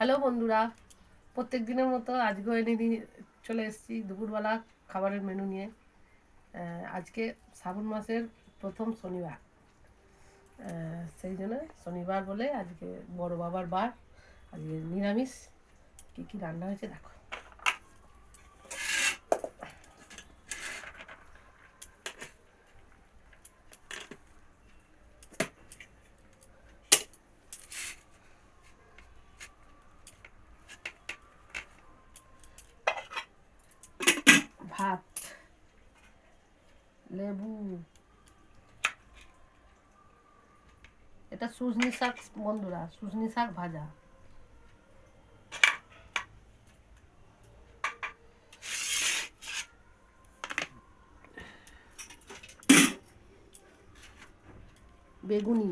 Hello বন্ধুরা, প্রত্যেক দিনের মতো আজকেও এনে দিয়ে চলে এসেছি দুপুরবেলা খাবারের মেনু নিয়ে। আজকে শ্রাবণ মাসের প্রথম শনিবার, সেই জন্য শনিবার বলে আজকে বড় বাবার বার। আজকে নিরামিষ। কী কী রান্না হয়েছে দেখো। ভাত, লেবু, এটা সুজনি শাক বন্ধুরা, সুজনি শাক ভাজা, বেগুনি,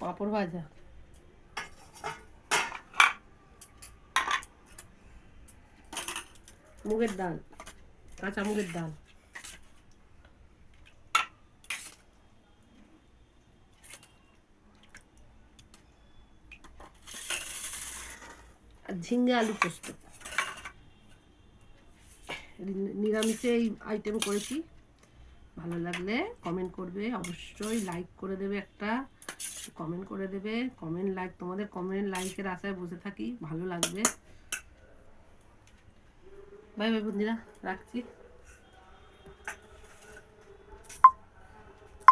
পাঁপড় ভাজা, মুগের ডাল, কাঁচা মুগের ডাল, আর ঝিঙ্গে আলু পোস্ত। নিরামিষে এই আইটেম করেছি। ভালো লাগলে কমেন্ট করবে, অবশ্যই লাইক করে দেবে, একটা কমেন্ট করে দেবে। কমেন্ট লাইক, তোমাদের কমেন্ট লাইকের আশায় বসে থাকি, ভালো লাগবে। বাই বাই বন্ধুরা, রাখছি।